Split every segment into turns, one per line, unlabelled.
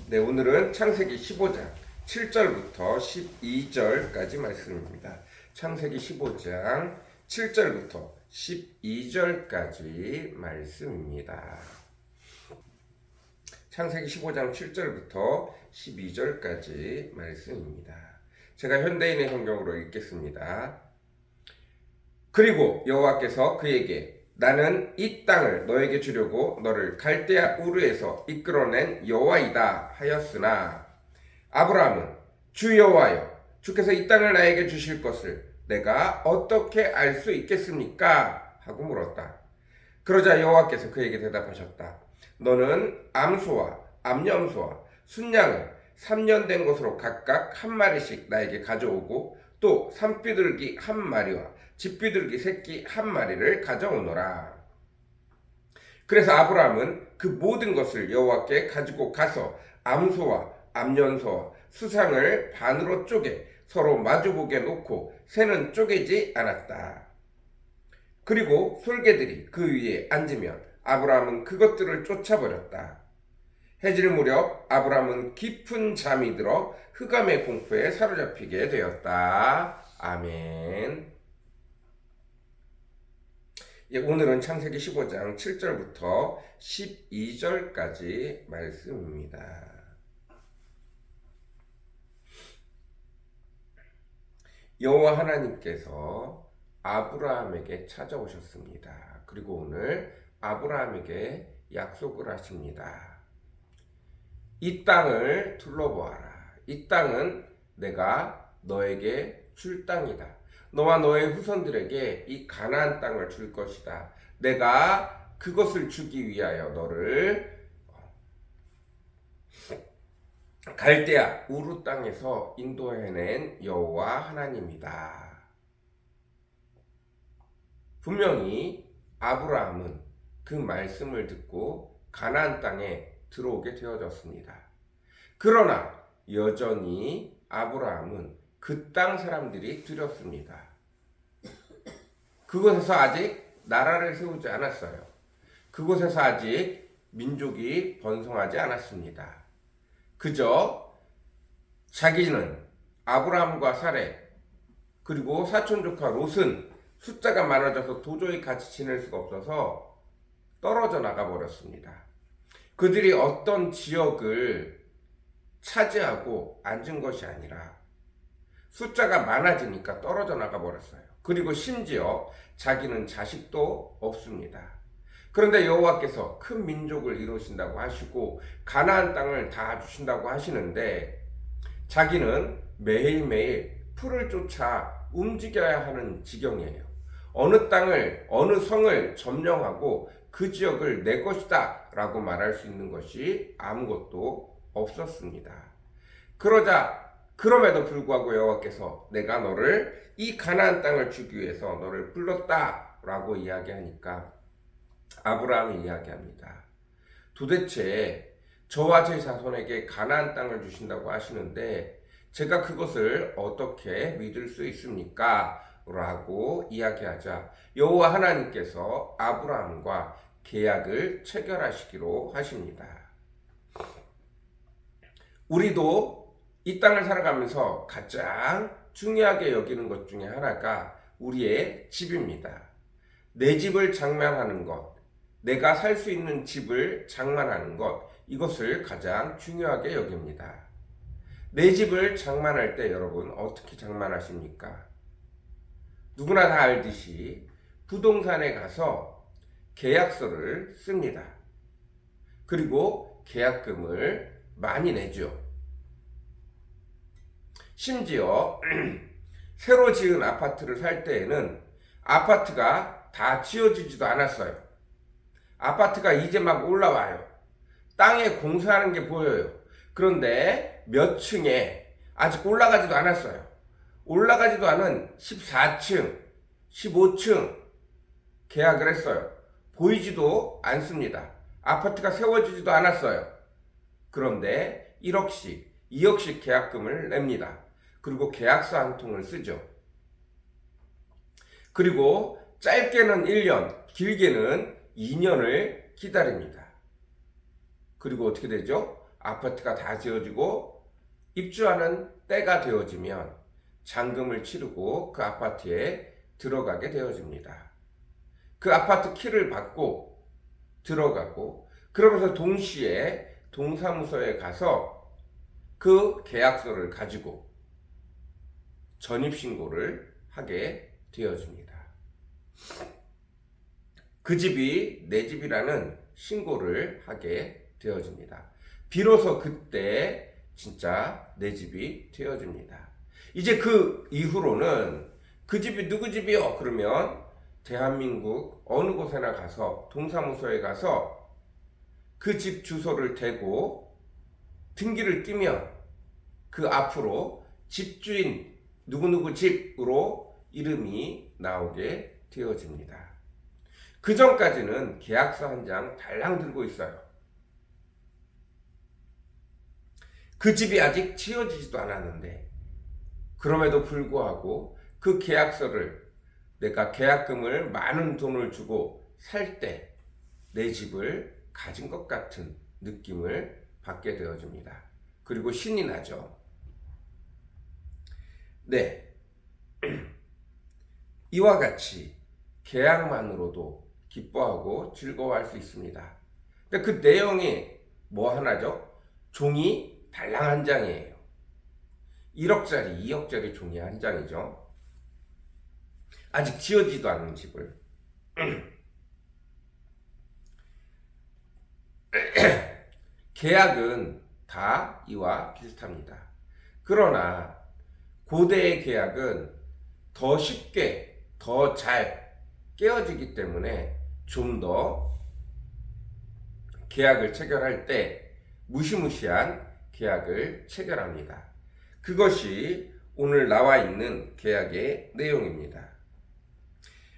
네, 오늘은 창세기 15장 7절부터 12절까지 말씀입니다. 창세기 15장 7절부터 12절까지 말씀입니다. 창세기 15장 7절부터 12절까지 말씀입니다. 제가 현대인의 성경으로 읽겠습니다. 그리고 여호와께서 그에게 나는 이 땅을 너에게 주려고 너를 갈대아 우르에서 이끌어낸 여호와이다 하였으나 아브라함은 주 여호와여 주께서 이 땅을 나에게 주실 것을 내가 어떻게 알 수 있겠습니까? 하고 물었다. 그러자 여호와께서 그에게 대답하셨다. 너는 암소와 암염소와 순양을 3년 된 것으로 각각 한 마리씩 나에게 가져오고 또 산비둘기 한 마리와 집비둘기 새끼 한 마리를 가져오너라. 그래서 아브라함은 그 모든 것을 여호와께 가지고 가서 암소와 암염소와 수상을 반으로 쪼개 서로 마주보게 놓고 새는 쪼개지 않았다. 그리고 솔개들이 그 위에 앉으면 아브라함은 그것들을 쫓아버렸다. 해질 무렵 아브라함은 깊은 잠이 들어 흑암의 공포에 사로잡히게 되었다. 아멘. 오늘은 창세기 15장 7절부터 12절까지 말씀입니다. 여호와 하나님께서 아브라함에게 찾아오셨습니다. 그리고 오늘 아브라함에게 약속을 하십니다. 이 땅을 둘러보아라. 이 땅은 내가 너에게 줄 땅이다. 너와 너의 후손들에게 이 가나안 땅을 줄 것이다. 내가 그것을 주기 위하여 너를 갈대아 우르 땅에서 인도해낸 여호와 하나님이다. 분명히 아브라함은 그 말씀을 듣고 가나안 땅에 들어오게 되어졌습니다. 그러나 여전히 아브라함은 그 땅 사람들이 두렵습니다. 그곳에서 아직 나라를 세우지 않았어요. 그곳에서 아직 민족이 번성하지 않았습니다. 그저 자기는 아브라함과 사레 그리고 사촌 조카 롯은 숫자가 많아져서 도저히 같이 지낼 수가 없어서 떨어져 나가 버렸습니다. 그들이 어떤 지역을 차지하고 앉은 것이 아니라 숫자가 많아지니까 떨어져 나가 버렸어요. 그리고 심지어 자기는 자식도 없습니다. 그런데 여호와께서 큰 민족을 이루신다고 하시고 가나안 땅을 다 주신다고 하시는데 자기는 매일매일 풀을 쫓아 움직여야 하는 지경이에요. 어느 땅을 어느 성을 점령하고 그 지역을 내 것이다 라고 말할 수 있는 것이 아무것도 없었습니다. 그럼에도 불구하고 여호와께서 내가 너를 이 가나안 땅을 주기 위해서 너를 불렀다 라고 이야기하니까 아브라함이 이야기합니다. 도대체 저와 제 자손에게 가나안 땅을 주신다고 하시는데 제가 그것을 어떻게 믿을 수 있습니까? 라고 이야기하자 여호와 하나님께서 아브라함과 계약을 체결하시기로 하십니다. 우리도 이 땅을 살아가면서 가장 중요하게 여기는 것 중에 하나가 우리의 집입니다. 내 집을 장만하는 것, 내가 살 수 있는 집을 장만하는 것, 이것을 가장 중요하게 여깁니다. 내 집을 장만할 때 여러분 어떻게 장만하십니까? 누구나 다 알듯이 부동산에 가서 계약서를 씁니다. 그리고 계약금을 많이 내죠. 심지어 새로 지은 아파트를 살 때에는 아파트가 다 지어지지도 않았어요. 아파트가 이제 막 올라와요. 땅에 공사하는 게 보여요. 그런데 몇 층에 아직 올라가지도 않았어요. 올라가지도 않은 14층, 15층 계약을 했어요. 보이지도 않습니다. 아파트가 세워지지도 않았어요. 그런데 1억씩, 2억씩 계약금을 냅니다. 그리고 계약서 한 통을 쓰죠. 그리고 짧게는 1년, 길게는 2년을 기다립니다. 그리고 어떻게 되죠? 아파트가 다 지어지고 입주하는 때가 되어지면 잔금을 치르고 그 아파트에 들어가게 되어집니다. 그 아파트 키를 받고 들어가고 그러면서 동시에 동사무소에 가서 그 계약서를 가지고 전입신고를 하게 되어집니다. 그 집이 내 집이라는 신고를 하게 되어집니다. 비로소 그때 진짜 내 집이 되어집니다. 이제 그 이후로는 그 집이 누구 집이요? 그러면 대한민국 어느 곳에나 가서 동사무소에 가서 그 집 주소를 대고 등기를 띄면 그 앞으로 집주인 누구누구 집으로 이름이 나오게 되어집니다. 그 전까지는 계약서 한 장 달랑 들고 있어요. 그 집이 아직 지어지지도 않았는데 그럼에도 불구하고 그 계약서를 내가 계약금을 많은 돈을 주고 살 때 내 집을 가진 것 같은 느낌을 받게 되어집니다. 그리고 신이 나죠. 네. 이와 같이 계약만으로도 기뻐하고 즐거워할 수 있습니다. 근데 그 내용이 뭐 하나죠? 종이 달랑 한 장이에요. 1억짜리, 2억짜리 종이 한 장이죠. 아직 지어지도 않은 집을. 계약은 다 이와 비슷합니다. 그러나 고대의 계약은 더 쉽게, 더 잘 깨어지기 때문에 좀 더 계약을 체결할 때 무시무시한 계약을 체결합니다. 그것이 오늘 나와 있는 계약의 내용입니다.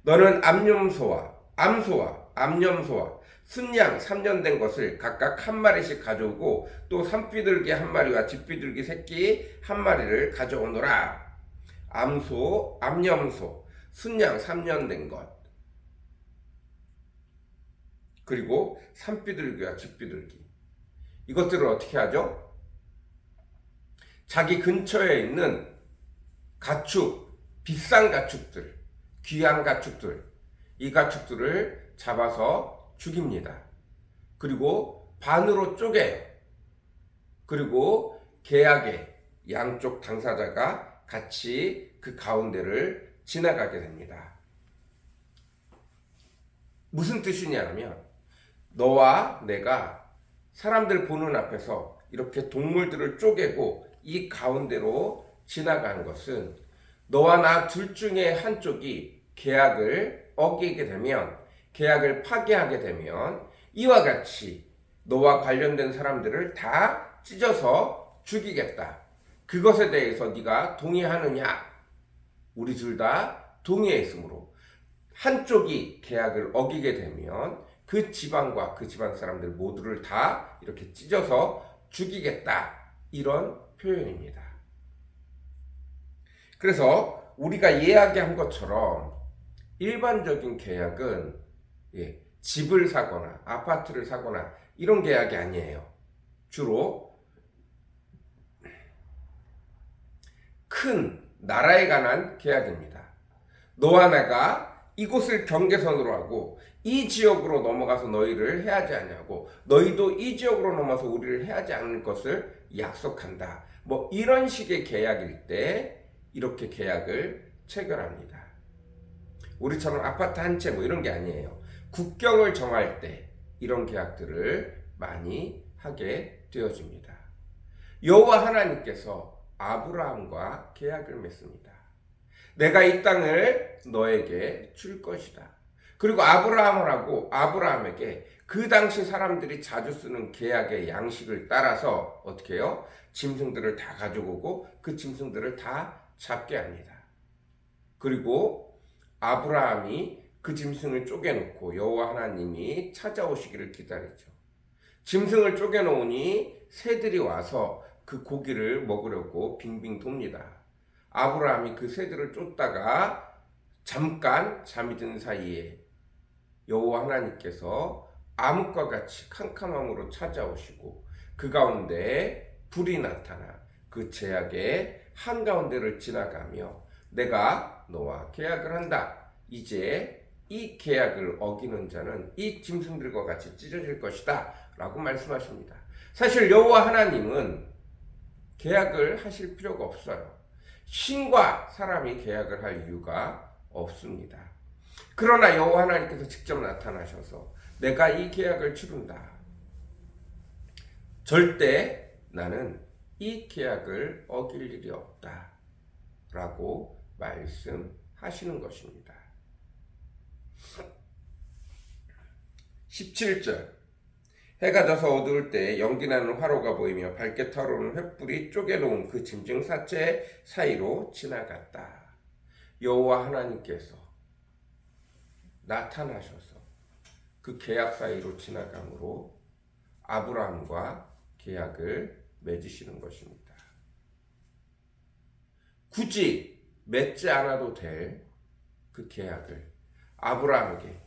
너는 암염소와 암소와 암염소와 순양 3년 된 것을 각각 한 마리씩 가져오고 또 산비둘기 한 마리와 집비둘기 새끼 한 마리를 가져오너라. 암소, 암염소, 순양 3년 된 것, 그리고 산비둘기와 집비둘기, 이것들을 어떻게 하죠? 자기 근처에 있는 가축, 비싼 가축들, 귀한 가축들, 이 가축들을 잡아서 죽입니다. 그리고 반으로 쪼개요. 그리고 계약의 양쪽 당사자가 같이 그 가운데를 지나가게 됩니다. 무슨 뜻이냐면 너와 내가 사람들 보는 앞에서 이렇게 동물들을 쪼개고 이 가운데로 지나가는 것은 너와 나 둘 중에 한쪽이 계약을 어기게 되면, 계약을 파기하게 되면 이와 같이 너와 관련된 사람들을 다 찢어서 죽이겠다. 그것에 대해서 네가 동의하느냐? 우리 둘 다 동의했으므로 한쪽이 계약을 어기게 되면 그 지방과 그 집안 사람들 모두를 다 이렇게 찢어서 죽이겠다. 이런 표현입니다. 그래서 우리가 이야기한 것처럼 일반적인 계약은 집을 사거나 아파트를 사거나 이런 계약이 아니에요. 주로 큰 나라에 관한 계약입니다. 너와 내가 이곳을 경계선으로 하고 이 지역으로 넘어가서 너희를 해하지 않냐고, 너희도 이 지역으로 넘어서 우리를 해하지 않을 것을 약속한다. 뭐 이런 식의 계약일 때 이렇게 계약을 체결합니다. 우리처럼 아파트 한 채 뭐 이런 게 아니에요. 국경을 정할 때 이런 계약들을 많이 하게 되어집니다. 여호와 하나님께서 아브라함과 계약을 맺습니다. 내가 이 땅을 너에게 줄 것이다. 그리고 아브라함을 하고 아브라함에게 그 당시 사람들이 자주 쓰는 계약의 양식을 따라서 어떻게 해요? 짐승들을 다 가져오고 그 짐승들을 다 잡게 합니다. 그리고 아브라함이 그 짐승을 쪼개놓고 여호와 하나님이 찾아오시기를 기다리죠. 짐승을 쪼개놓으니 새들이 와서 그 고기를 먹으려고 빙빙 돕니다. 아브라함이 그 새들을 쫓다가 잠깐 잠이 든 사이에 여호와 하나님께서 암흑과 같이 캄캄함으로 찾아오시고 그 가운데 불이 나타나 그 제약의 한가운데를 지나가며 내가 너와 계약을 한다. 이제 이 계약을 어기는 자는 이 짐승들과 같이 찢어질 것이다 라고 말씀하십니다. 사실 여호와 하나님은 계약을 하실 필요가 없어요. 신과 사람이 계약을 할 이유가 없습니다. 그러나 여호와 하나님께서 직접 나타나셔서 내가 이 계약을 치른다. 절대 나는 이 계약을 어길 일이 없다 라고 말씀하시는 것입니다. 17절 해가 져서 어두울 때 연기나는 화로가 보이며 밝게 타오르는 횃불이 쪼개놓은 그 짐승 사체 사이로 지나갔다. 여호와 하나님께서 나타나셔서 그 계약 사이로 지나감으로 아브라함과 계약을 맺으시는 것입니다. 굳이 맺지 않아도 될 그 계약을 아브라함에게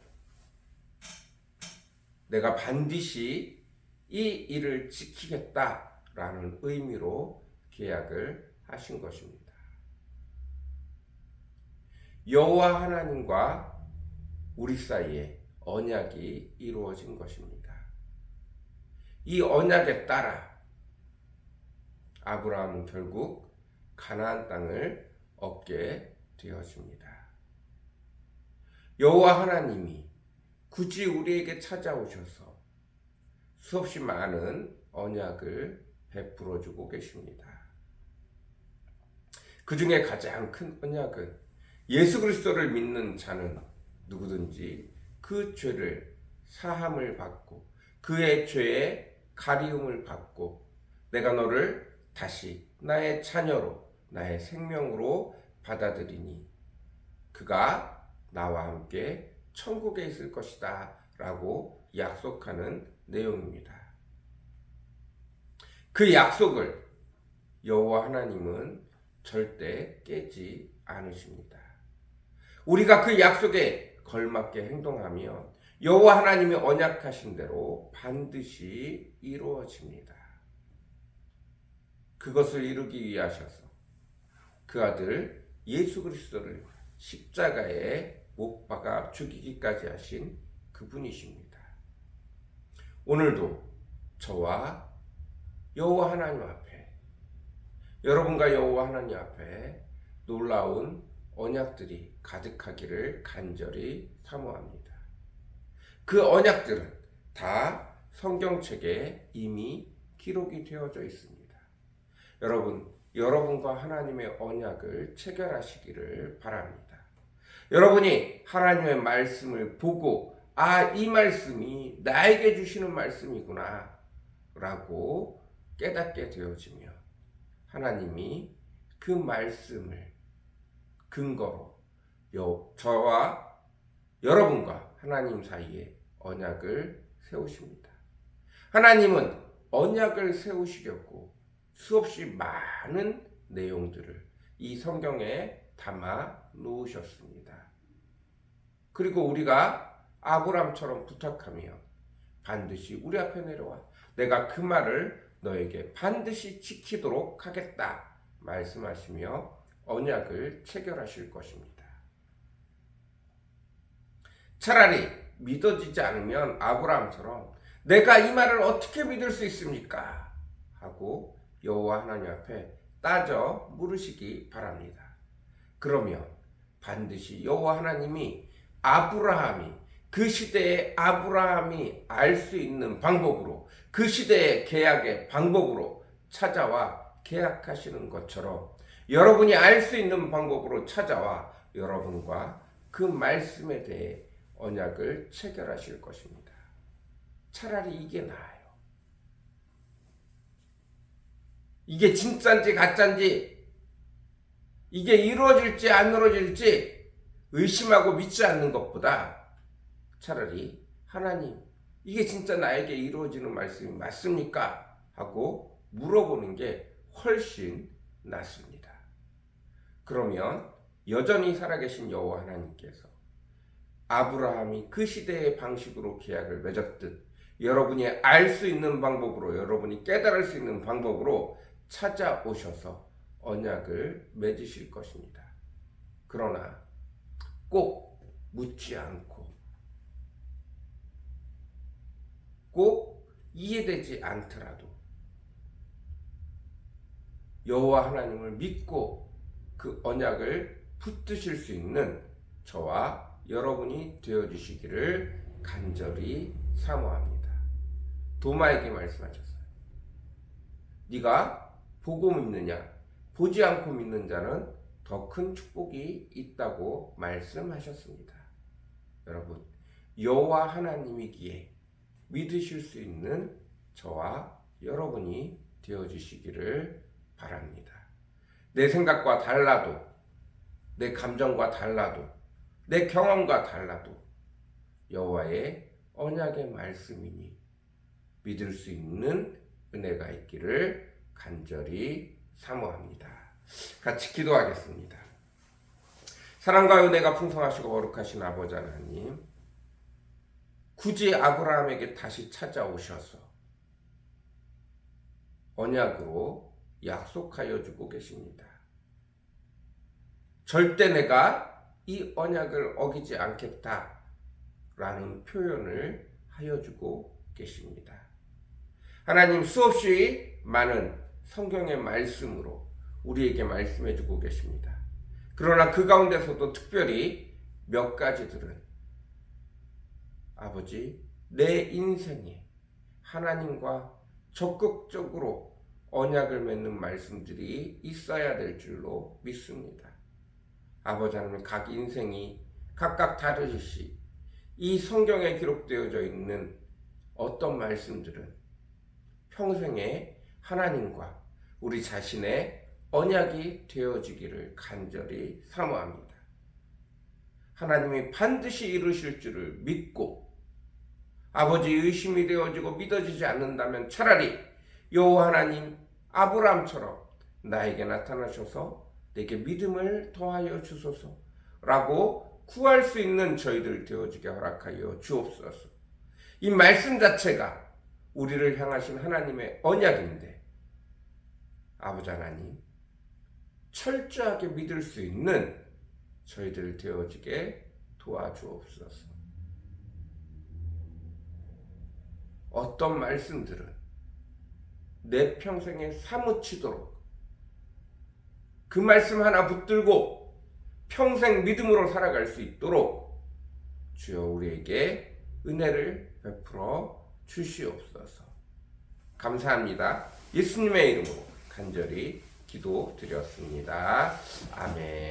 내가 반드시 이 일을 지키겠다라는 의미로 계약을 하신 것입니다. 여호와 하나님과 우리 사이에 언약이 이루어진 것입니다. 이 언약에 따라 아브라함은 결국 가나안 땅을 얻게 되었습니다. 여호와 하나님이 굳이 우리에게 찾아오셔서 수없이 많은 언약을 베풀어 주고 계십니다. 그 중에 가장 큰 언약은 예수 그리스도를 믿는 자는 누구든지 그 죄를 사함을 받고 그의 죄에 가리움을 받고 내가 너를 다시 나의 자녀로 나의 생명으로 받아들이니 그가 나와 함께 천국에 있을 것이다 라고 약속하는 내용입니다. 그 약속을 여호와 하나님은 절대 깨지 않으십니다. 우리가 그 약속에 걸맞게 행동하면 여호와 하나님이 언약하신 대로 반드시 이루어집니다. 그것을 이루기 위하셔서 그 아들 예수 그리스도를 십자가에 못 박아 죽이기까지 하신 그분이십니다. 오늘도 저와 여호와 하나님 앞에 여러분과 여호와 하나님 앞에 놀라운 언약들이 가득하기를 간절히 사모합니다. 그 언약들은 다 성경책에 이미 기록이 되어져 있습니다. 여러분과 하나님의 언약을 체결하시기를 바랍니다. 여러분이 하나님의 말씀을 보고 이 말씀이 나에게 주시는 말씀이구나 라고 깨닫게 되어지며 하나님이 그 말씀을 근거로 저와 여러분과 하나님 사이에 언약을 세우십니다. 하나님은 언약을 세우시려고 수없이 많은 내용들을 이 성경에 담아 놓으셨습니다. 그리고 우리가 아브라함처럼 부탁하며 반드시 우리 앞에 내려와 내가 그 말을 너에게 반드시 지키도록 하겠다 말씀하시며 언약을 체결하실 것입니다. 차라리 믿어지지 않으면 아브라함처럼 내가 이 말을 어떻게 믿을 수 있습니까? 하고 여호와 하나님 앞에 따져 물으시기 바랍니다. 그러면 반드시 여호와 하나님이 그 시대의 아브라함이 알 수 있는 방법으로 그 시대의 계약의 방법으로 찾아와 계약하시는 것처럼 여러분이 알 수 있는 방법으로 찾아와 여러분과 그 말씀에 대해 언약을 체결하실 것입니다. 차라리 이게 나아요. 이게 진짜인지 가짜인지 이게 이루어질지 안 이루어질지 의심하고 믿지 않는 것보다 차라리 하나님 이게 진짜 나에게 이루어지는 말씀이 맞습니까? 하고 물어보는 게 훨씬 낫습니다. 그러면 여전히 살아계신 여호와 하나님께서 아브라함이 그 시대의 방식으로 계약을 맺었듯 여러분이 알 수 있는 방법으로, 여러분이 깨달을 수 있는 방법으로 찾아오셔서 언약을 맺으실 것입니다. 그러나 꼭 묻지 않고 꼭 이해되지 않더라도 여호와 하나님을 믿고 그 언약을 붙드실 수 있는 저와 여러분이 되어주시기를 간절히 사모합니다. 도마에게 말씀하셨어요. 네가 보고 믿느냐, 보지 않고 믿는 자는 더 큰 축복이 있다고 말씀하셨습니다. 여러분, 여호와 하나님이기에 믿으실 수 있는 저와 여러분이 되어주시기를 바랍니다. 내 생각과 달라도, 내 감정과 달라도, 내 경험과 달라도 여호와의 언약의 말씀이니 믿을 수 있는 은혜가 있기를 간절히 사모합니다. 같이 기도하겠습니다. 사랑과 은혜가 풍성하시고 거룩하신 아버지 하나님, 굳이 아브라함에게 다시 찾아오셔서 언약으로 약속하여 주고 계십니다. 절대 내가 이 언약을 어기지 않겠다라는 표현을 하여 주고 계십니다. 하나님, 수없이 많은 성경의 말씀으로 우리에게 말씀해 주고 계십니다. 그러나 그 가운데서도 특별히 몇 가지들은 아버지, 내 인생에 하나님과 적극적으로 언약을 맺는 말씀들이 있어야 될 줄로 믿습니다. 아버지 하나님, 각 인생이 각각 다르시 이 성경에 기록되어져 있는 어떤 말씀들은 평생에 하나님과 우리 자신의 언약이 되어지기를 간절히 사모합니다. 하나님이 반드시 이루실 줄을 믿고 아버지 의심이 되어지고 믿어지지 않는다면 차라리 여호와 하나님 아브라함처럼 나에게 나타나셔서 내게 믿음을 더하여 주소서라고 구할 수 있는 저희들 되어지게 허락하여 주옵소서. 이 말씀 자체가 우리를 향하신 하나님의 언약인데 아버지 하나님, 철저하게 믿을 수 있는 저희들 되어지게 도와주옵소서. 어떤 말씀들은 내 평생에 사무치도록 그 말씀 하나 붙들고 평생 믿음으로 살아갈 수 있도록 주여 우리에게 은혜를 베풀어 주시옵소서. 감사합니다. 예수님의 이름으로 간절히 기도드렸습니다. 아멘.